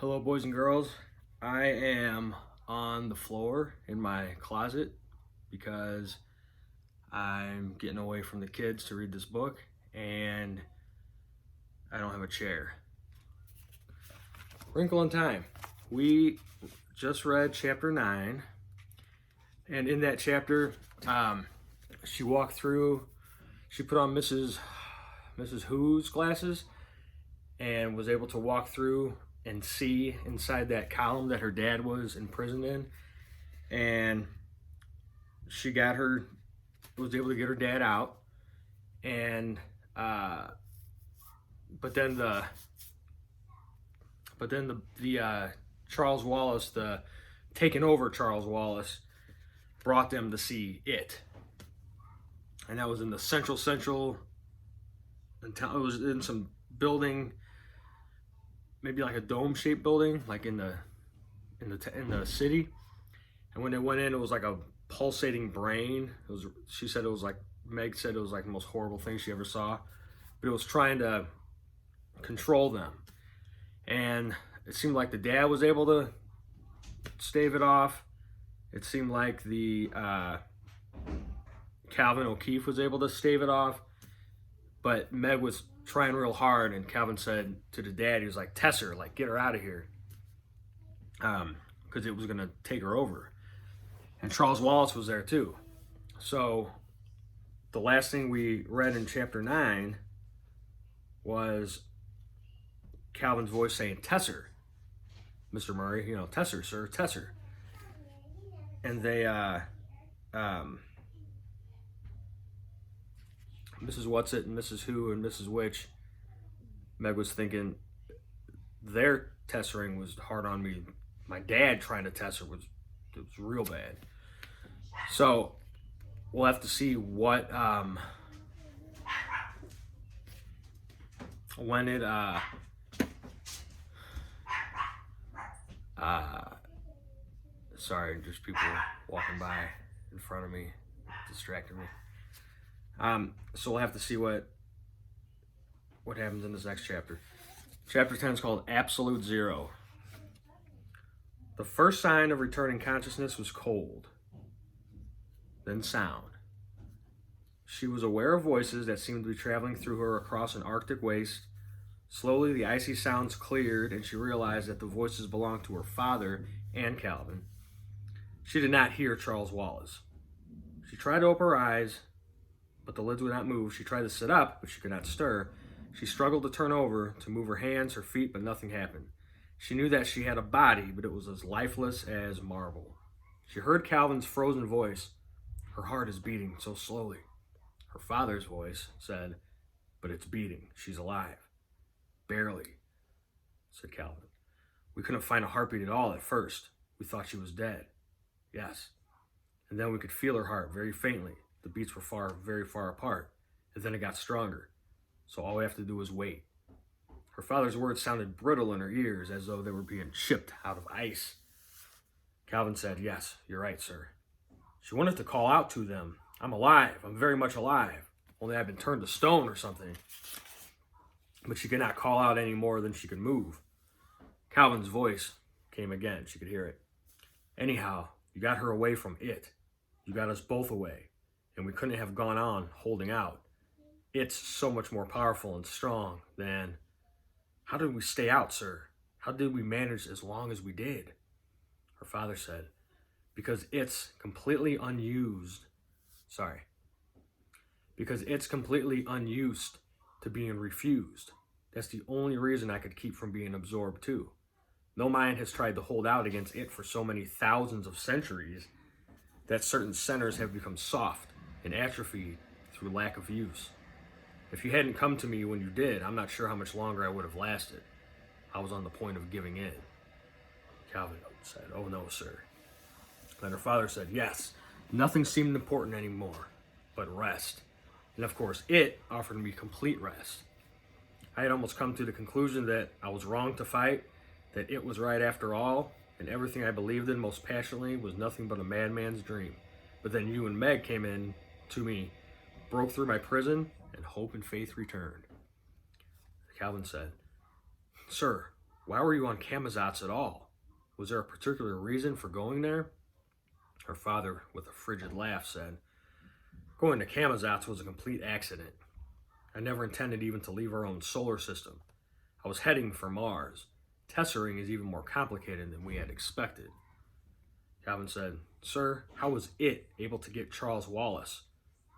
Hello, boys and girls. I am on the floor in my closet because I'm getting away from the kids to read this book and I don't have a chair. Wrinkle in Time. We just read chapter 9, and in that chapter, she walked through, she put on Mrs. Who's glasses and was able to walk through and see inside that column that her dad was imprisoned in, and she was able to get her dad out, and but then the Charles Wallace, the taken over Charles Wallace, brought them to see it, and that was in the central. It was in some building, maybe like a dome-shaped building, like in the city. And when they went in, it was like a pulsating brain. Meg said it was like the most horrible thing she ever saw. But it was trying to control them. And it seemed like the dad was able to stave it off. It seemed like the Calvin O'Keefe was able to stave it off. But Meg was trying real hard, and Calvin said to the dad, he was like, "Tess her, like, get her out of here," because it was going to take her over. And Charles Wallace was there too. So the last thing we read in chapter 9 was Calvin's voice saying, "Tess her, Mr. Murray, Tess her, sir, Tess her." And they Mrs. Whatsit and Mrs. Who and Mrs. Which, Meg was thinking their tessering was hard on me. My dad trying to tess her was real bad. So we'll have to see what when it sorry, just people walking by in front of me, distracting me. So we'll have to see what happens in this next chapter. Chapter 10 is called Absolute Zero. The first sign of returning consciousness was cold, then sound. She was aware of voices that seemed to be traveling through her across an Arctic waste. Slowly, the icy sounds cleared, and she realized that the voices belonged to her father and Calvin. She did not hear Charles Wallace. She tried to open her eyes, but the lids would not move. She tried to sit up, but she could not stir. She struggled to turn over, to move her hands, her feet, but nothing happened. She knew that she had a body, but it was as lifeless as marble. She heard Calvin's frozen voice. "Her heart is beating so slowly." Her father's voice said, "But it's beating. She's alive." "Barely," said Calvin. "We couldn't find a heartbeat at all at first. We thought she was dead." "Yes." "And then we could feel her heart very faintly. The beats were very far apart, and then it got stronger. So all we have to do is wait." Her father's words sounded brittle in her ears, as though they were being chipped out of ice. Calvin said, "Yes, you're right, sir." She wanted to call out to them, "I'm alive. I'm very much alive. Only I've been turned to stone or something." But she could not call out any more than she could move. Calvin's voice came again. She could hear it. "Anyhow, you got her away from it. You got us both away. And we couldn't have gone on holding out. It's so much more powerful and strong than..." "How did we stay out, sir? How did we manage as long as we did?" Her father said, Because it's completely unused to being refused. That's the only reason I could keep from being absorbed too. No mind has tried to hold out against it for so many thousands of centuries that certain centers have become soft and atrophied through lack of use. If you hadn't come to me when you did, I'm not sure how much longer I would have lasted. I was on the point of giving in." Calvin said, "Oh no, sir." Then her father said, "Yes, nothing seemed important anymore but rest. And of course, it offered me complete rest. I had almost come to the conclusion that I was wrong to fight, that it was right after all, and everything I believed in most passionately was nothing but a madman's dream. But then you and Meg came in to me, broke through my prison, and hope and faith returned." Calvin said, "Sir, Why were you on Camazotz at all? Was there a particular reason for going there? Her father, with a frigid laugh, said, Going to Camazotz was a complete accident. I never intended even to leave our own solar system. I was heading for Mars. Tessering is even more complicated than we had expected. Calvin said, Sir, how was it able to get Charles Wallace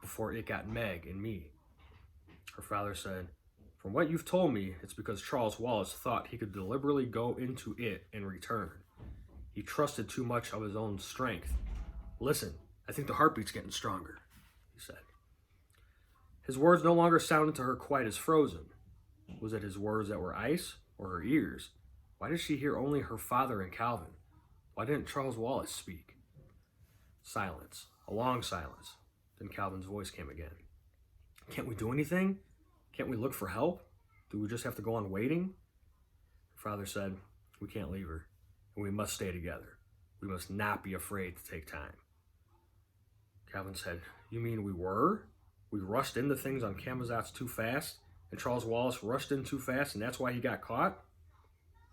before it got Meg and me? Her father said, From what you've told me, it's because Charles Wallace thought he could deliberately go into it and return. He trusted too much of his own strength. Listen, I think the heartbeat's getting stronger, he said. His words no longer sounded to her quite as frozen. Was it his words that were ice, or her ears? Why did she hear only her father and Calvin? Why didn't Charles Wallace speak? Silence. A long silence. Then Calvin's voice came again. Can't we do anything? Can't we look for help? Do we just have to go on waiting? Her father said, We can't leave her, and we must stay together. We must not be afraid to take time. Calvin said, You mean we were? We rushed into things on Camazotz too fast, and Charles Wallace rushed in too fast, and that's why he got caught?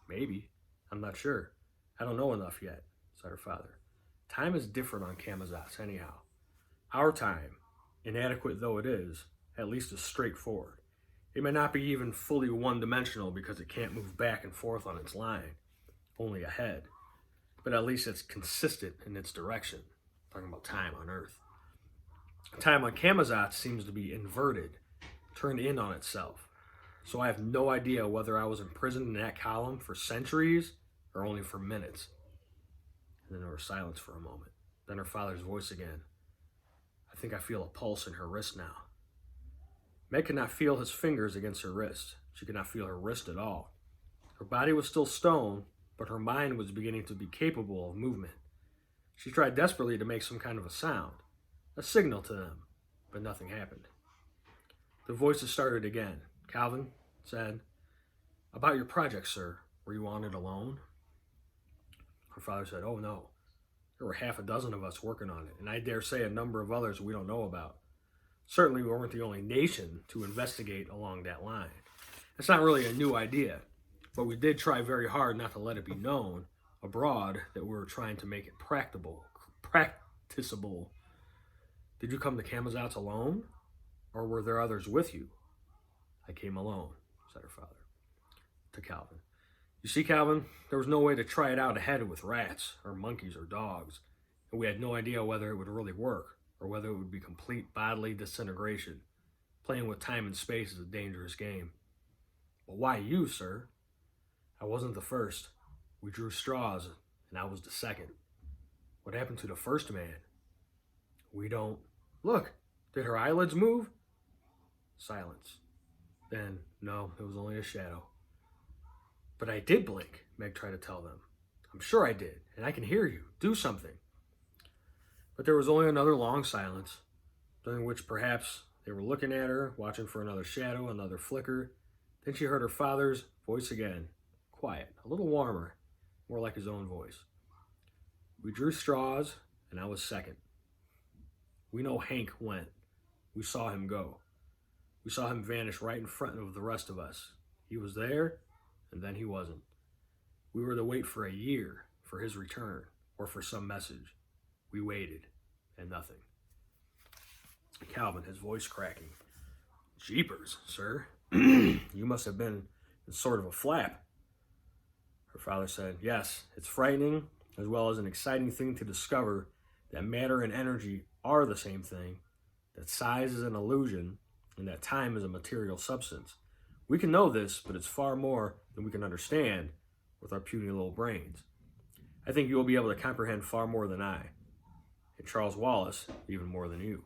Maybe. I'm not sure. I don't know enough yet, said her father. Time is different on Camazotz, anyhow. Our time, inadequate though it is, at least is straightforward. It may not be even fully one-dimensional because it can't move back and forth on its line, only ahead. But at least it's consistent in its direction. Talking about time on Earth. Time on Camazotz seems to be inverted, turned in on itself. So I have no idea whether I was imprisoned in that column for centuries or only for minutes. And then there was silence for a moment. Then her father's voice again. I think I feel a pulse in her wrist now. Meg could not feel his fingers against her wrist. She could not feel her wrist at all. Her body was still stone, but her mind was beginning to be capable of movement. She tried desperately to make some kind of a sound, a signal to them, but nothing happened. The voices started again. Calvin said, About your project, sir, were you on it alone? Her father said, Oh, no. There were half a dozen of us working on it, and I dare say a number of others we don't know about. Certainly we weren't the only nation to investigate along that line. It's not really a new idea, but we did try very hard not to let it be known abroad that we were trying to make it practicable. Did you come to Camazotz alone, or were there others with you? I came alone, said her father. To Calvin. You see, Calvin, there was no way to try it out ahead with rats, or monkeys, or dogs, and we had no idea whether it would really work, or whether it would be complete bodily disintegration. Playing with time and space is a dangerous game. But why you, sir? I wasn't the first. We drew straws, and I was the second. What happened to the first man? We don't... Look, did her eyelids move? Silence. Then, no, it was only a shadow. But I did blink, Meg tried to tell them. I'm sure I did, and I can hear you. Do something. But there was only another long silence, during which perhaps they were looking at her, watching for another shadow, another flicker. Then she heard her father's voice again, quiet, a little warmer, more like his own voice. We drew straws, and I was second. We know Hank went. We saw him go. We saw him vanish right in front of the rest of us. He was there, and then he wasn't. We were to wait for a year for his return, or for some message. We waited, and nothing. Calvin, his voice cracking. Jeepers, sir. You must have been in sort of a flap. Her father said, Yes, it's frightening, as well as an exciting thing to discover that matter and energy are the same thing, that size is an illusion, and that time is a material substance. We can know this, but it's far more than we can understand with our puny little brains. I think you will be able to comprehend far more than I, and Charles Wallace even more than you.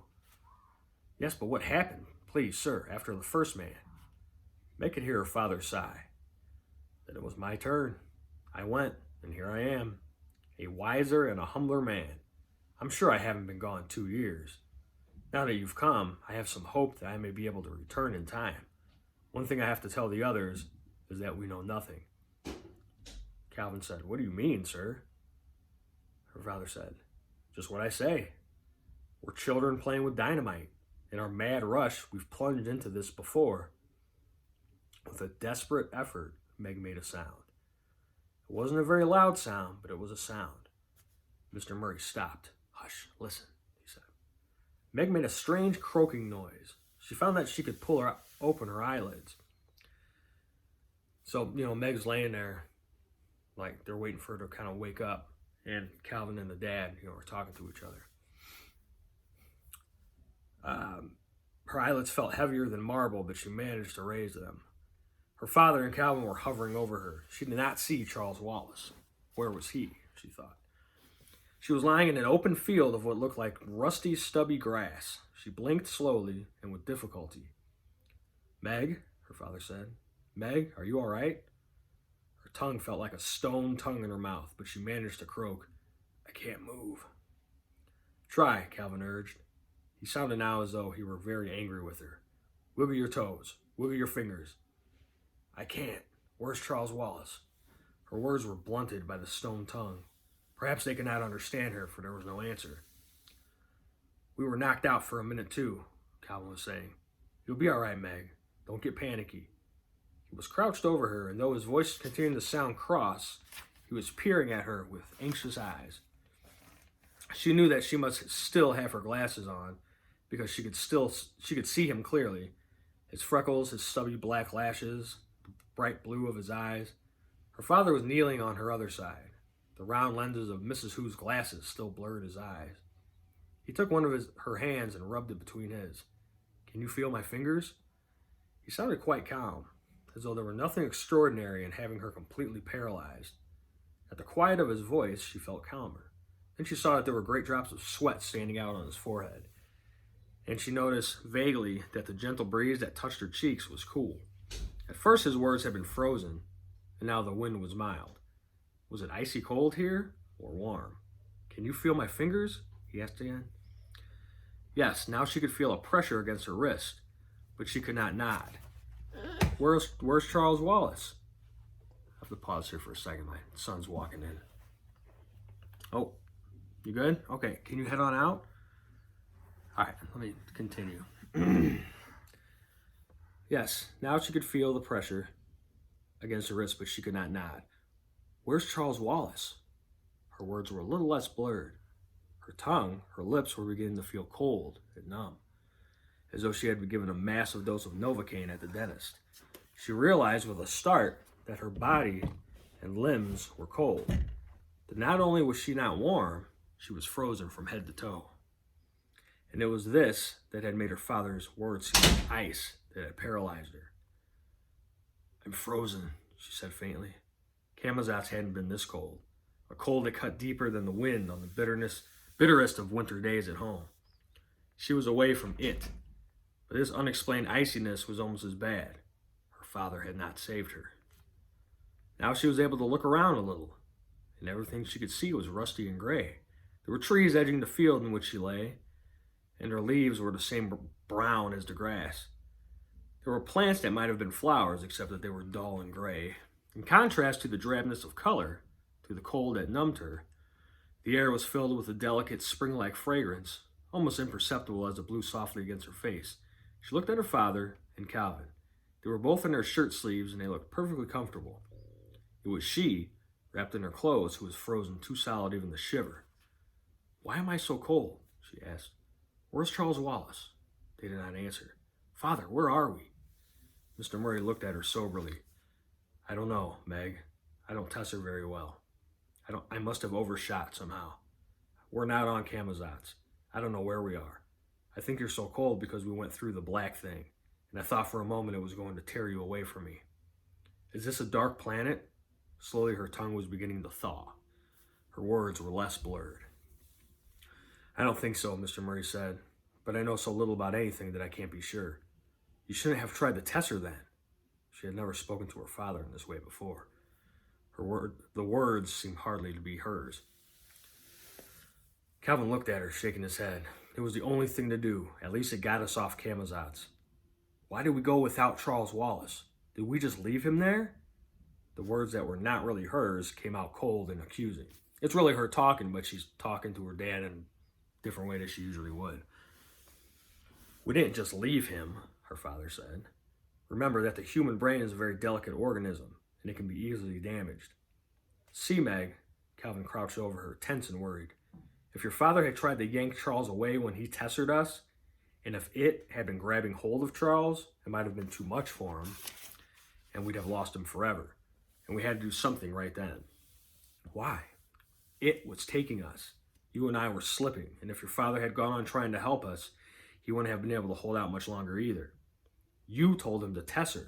Yes, but what happened, please, sir, after the first man? Meg could hear her father sigh. Then it was my turn. I went, and here I am, a wiser and a humbler man. I'm sure I haven't been gone 2 years. Now that you've come, I have some hope that I may be able to return in time. One thing I have to tell the others is that we know nothing. Calvin said, What do you mean, sir? Her father said, Just what I say. We're children playing with dynamite. In our mad rush, we've plunged into this before. With a desperate effort, Meg made a sound. It wasn't a very loud sound, but it was a sound. Mr. Murray stopped. "Hush, listen," he said. Meg made a strange croaking noise. She found that she could open her eyelids. So, Meg's laying there, like they're waiting for her to kind of wake up. And Calvin and the dad, are talking to each other. Her eyelids felt heavier than marble, but she managed to raise them. Her father and Calvin were hovering over her. She did not see Charles Wallace. Where was he? She thought. She was lying in an open field of what looked like rusty, stubby grass. She blinked slowly and with difficulty. "Meg," her father said. "Meg, are you all right?" Her tongue felt like a stone tongue in her mouth, but she managed to croak, "I can't move." "Try," Calvin urged. He sounded now as though he were very angry with her. "Wiggle your toes. Wiggle your fingers." "I can't. Where's Charles Wallace?" Her words were blunted by the stone tongue. Perhaps they could not understand her, for there was no answer. "We were knocked out for a minute, too," Calvin was saying. "You'll be all right, Meg. Don't get panicky." He was crouched over her, and though his voice continued to sound cross, he was peering at her with anxious eyes. She knew that she must still have her glasses on, because she could see him clearly. His freckles, his stubby black lashes, the bright blue of his eyes. Her father was kneeling on her other side. The round lenses of Mrs. Who's glasses still blurred his eyes. He took one of her hands and rubbed it between his. "Can you feel my fingers?" He sounded quite calm, as though there were nothing extraordinary in having her completely paralyzed. At the quiet of his voice, she felt calmer. Then she saw that there were great drops of sweat standing out on his forehead. And she noticed vaguely that the gentle breeze that touched her cheeks was cool. At first his words had been frozen, and now the wind was mild. Was it icy cold here, or warm? "Can you feel my fingers?" he asked again. Yes, now she could feel a pressure against her wrist, but she could not nod. Where's Charles Wallace?" I have to pause here for a second. My son's walking in. "Oh, you good? Okay, can you head on out?" All right, let me continue. Yes, now she could feel the pressure against her wrist, but she could not nod. "Where's Charles Wallace?" Her words were a little less blurred. Her tongue, her lips were beginning to feel cold and numb, as though she had been given a massive dose of Novocaine at the dentist. She realized with a start that her body and limbs were cold. That not only was she not warm, she was frozen from head to toe. And it was this that had made her father's words seem like ice that had paralyzed her. "I'm frozen," she said faintly. Camazotz hadn't been this cold. A cold that cut deeper than the wind on the bitterest of winter days at home. She was away from it, but this unexplained iciness was almost as bad. Her father had not saved her. Now she was able to look around a little, and everything she could see was rusty and gray. There were trees edging the field in which she lay, and her leaves were the same brown as the grass. There were plants that might have been flowers, except that they were dull and gray. In contrast to the drabness of color, to the cold that numbed her, the air was filled with a delicate spring-like fragrance, almost imperceptible as it blew softly against her face. She looked at her father and Calvin. They were both in their shirt sleeves, and they looked perfectly comfortable. It was she, wrapped in her clothes, who was frozen too solid even to shiver. "Why am I so cold?" she asked. "Where's Charles Wallace?" They did not answer. "Father, where are we?" Mr. Murray looked at her soberly. "I don't know, Meg. I don't test her very well. I must have overshot somehow. We're not on Camazotz. I don't know where we are. I think you're so cold because we went through the black thing, and I thought for a moment it was going to tear you away from me. Is this a dark planet?" Slowly her tongue was beginning to thaw. Her words were less blurred. "I don't think so," Mr. Murray said, "but I know so little about anything that I can't be sure. You shouldn't have tried to test her then." She had never spoken to her father in this way before. The words seemed hardly to be hers. Calvin looked at her, shaking his head. It was the only thing to do. At least it got us off Camazotz. "Why did we go without Charles Wallace? Did we just leave him there?" The words that were not really hers came out cold and accusing. It's really her talking, but she's talking to her dad in a different way than she usually would. "We didn't just leave him," her father said. "Remember that the human brain is a very delicate organism, and it can be easily damaged. See, Meg, Calvin crouched over her, tense and worried. If your father had tried to yank Charles away when he tessered us, and if it had been grabbing hold of Charles, it might have been too much for him, and we'd have lost him forever. And we had to do something right then. Why? It was taking us. You and I were slipping, and if your father had gone on trying to help us, he wouldn't have been able to hold out much longer either. You told him to tesser,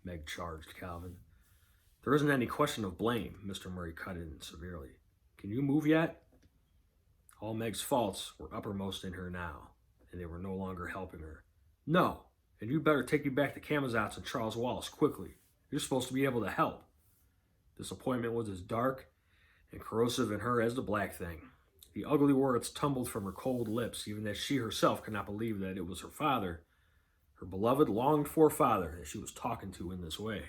Meg charged Calvin. There isn't any question of blame, Mr. Murray cut in severely. Can you move yet? All Meg's faults were uppermost in her now, and they were no longer helping her. No, and you'd better take me back to Camazotz and Charles Wallace quickly. You're supposed to be able to help. Disappointment was as dark and corrosive in her as the black thing. The ugly words tumbled from her cold lips, even as she herself could not believe that it was her father, her beloved, longed-for father, that she was talking to in this way.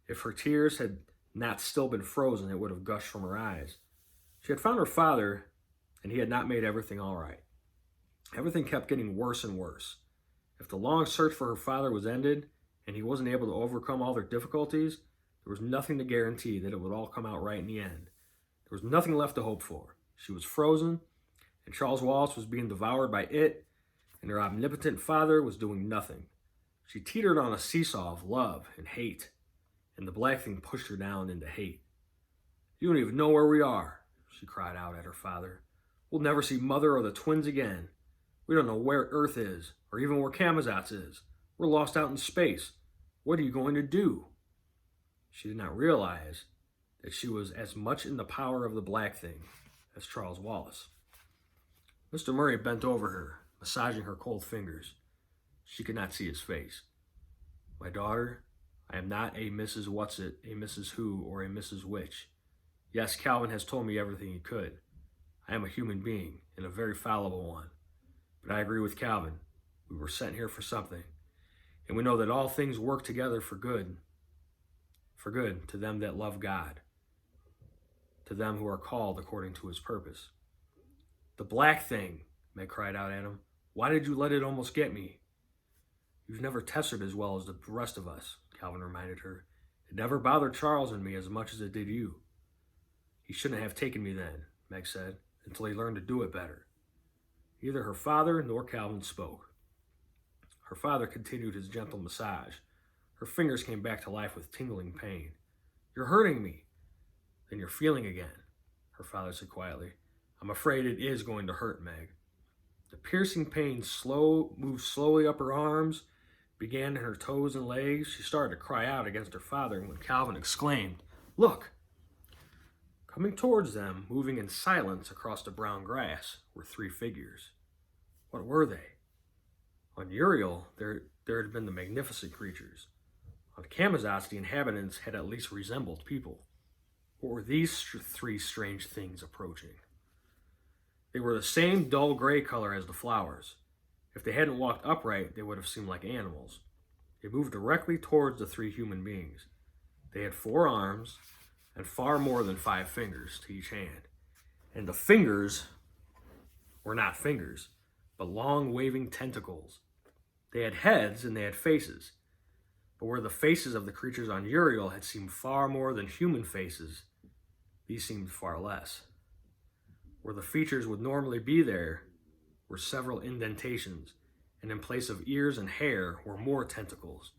If her tears had not still been frozen, it would have gushed from her eyes. She had found her father, and he had not made everything all right. Everything kept getting worse and worse. If the long search for her father was ended, and he wasn't able to overcome all their difficulties, there was nothing to guarantee that it would all come out right in the end. There was nothing left to hope for. She was frozen, and Charles Wallace was being devoured by it, and her omnipotent father was doing nothing. She teetered on a seesaw of love and hate, and the black thing pushed her down into hate. You don't even know where we are, she cried out at her father. We'll never see Mother or the twins again. We don't know where Earth is, or even where Camazotz is. We're lost out in space. What are you going to do? She did not realize that she was as much in the power of the black thing as Charles Wallace. Mr. Murray bent over her, massaging her cold fingers. She could not see his face. My daughter, I am not a Mrs. Whatsit, a Mrs. Who, or a Mrs. Which. Yes, Calvin has told me everything he could. I am a human being, and a very fallible one. But I agree with Calvin. We were sent here for something, and we know that all things work together for good to them that love God, to them who are called according to his purpose. The black thing, Meg cried out at him. Why did you let it almost get me? You've never tested as well as the rest of us, Calvin reminded her. It never bothered Charles and me as much as it did you. He shouldn't have taken me then, Meg said, until he learned to do it better. Neither her father nor Calvin spoke. Her father continued his gentle massage. Her fingers came back to life with tingling pain. You're hurting me. Then you're feeling again, her father said quietly. I'm afraid it is going to hurt, Meg. The piercing pain moved slowly up her arms, began in her toes and legs. She started to cry out against her father when Calvin exclaimed, Look! Coming towards them, moving in silence across the brown grass, were three figures. What were they? On Uriel, there had been the magnificent creatures. On Camazotz, the inhabitants had at least resembled people. What were these three strange things approaching? They were the same dull gray color as the flowers. If they hadn't walked upright, they would have seemed like animals. They moved directly towards the three human beings. They had 4 arms and far more than 5 fingers to each hand. And the fingers were not fingers, but long waving tentacles. They had heads and they had faces. But where the faces of the creatures on Uriel had seemed far more than human faces, these seemed far less. Where the features would normally be there were several indentations, and in place of ears and hair were more tentacles,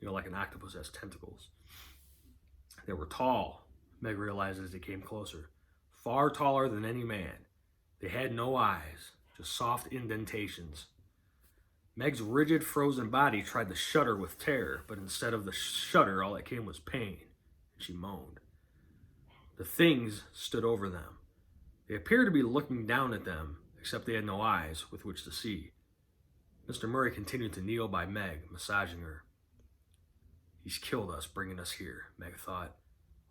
like an octopus has tentacles. They were tall, Meg realized as they came closer, far taller than any man. They had no eyes, just soft indentations. Meg's rigid, frozen body tried to shudder with terror, but instead of the shudder, all that came was pain, and she moaned. The things stood over them. They appeared to be looking down at them, except they had no eyes with which to see. Mr. Murray continued to kneel by Meg, massaging her. He's killed us, bringing us here, Meg thought.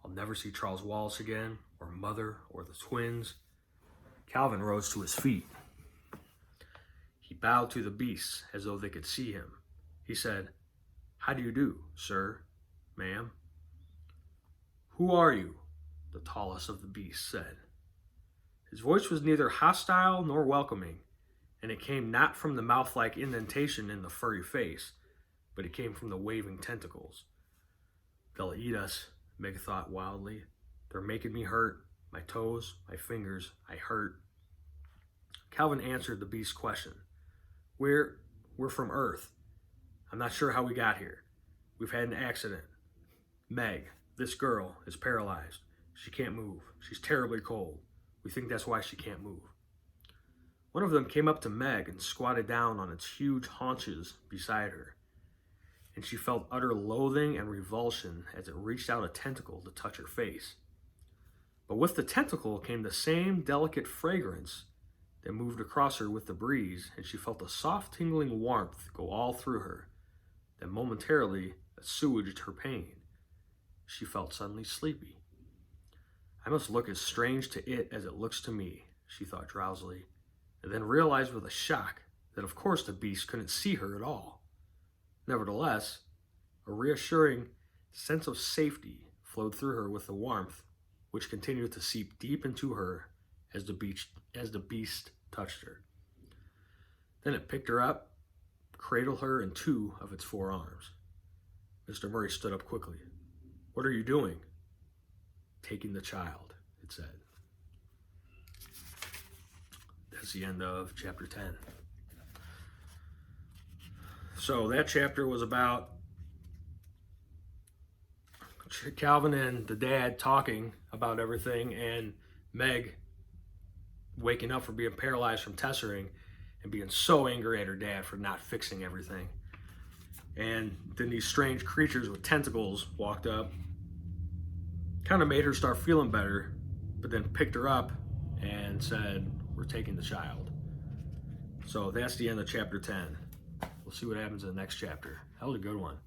I'll never see Charles Wallace again, or Mother, or the twins. Calvin rose to his feet. He bowed to the beasts as though they could see him. He said, How do you do, sir, ma'am? Who are you? The tallest of the beasts said. His voice was neither hostile nor welcoming, and it came not from the mouth-like indentation in the furry face, but it came from the waving tentacles. They'll eat us, Meg thought wildly. They're making me hurt. My toes, my fingers, I hurt. Calvin answered the beast's question. We're from Earth. I'm not sure how we got here. We've had an accident. Meg, this girl, is paralyzed. She can't move. She's terribly cold. We think that's why she can't move. One of them came up to Meg and squatted down on its huge haunches beside her, and she felt utter loathing and revulsion as it reached out a tentacle to touch her face. But with the tentacle came the same delicate fragrance that moved across her with the breeze, and she felt a soft tingling warmth go all through her that momentarily assuaged her pain. She felt suddenly sleepy. I must look as strange to it as it looks to me, she thought drowsily, and then realized with a shock that of course the beast couldn't see her at all. Nevertheless, a reassuring sense of safety flowed through her with the warmth, which continued to seep deep into her as the beast touched her. Then it picked her up, cradled her in two of its four arms. Mr. Murray stood up quickly. What are you doing? Taking the child, it said. That's the end of chapter 10. So that chapter was about Calvin and the dad talking about everything, and Meg waking up from being paralyzed from tessering and being so angry at her dad for not fixing everything. And then these strange creatures with tentacles walked up, kind of made her start feeling better, but then picked her up and said, we're taking the child. So that's the end of chapter 10. We'll see what happens in the next chapter. That was a good one.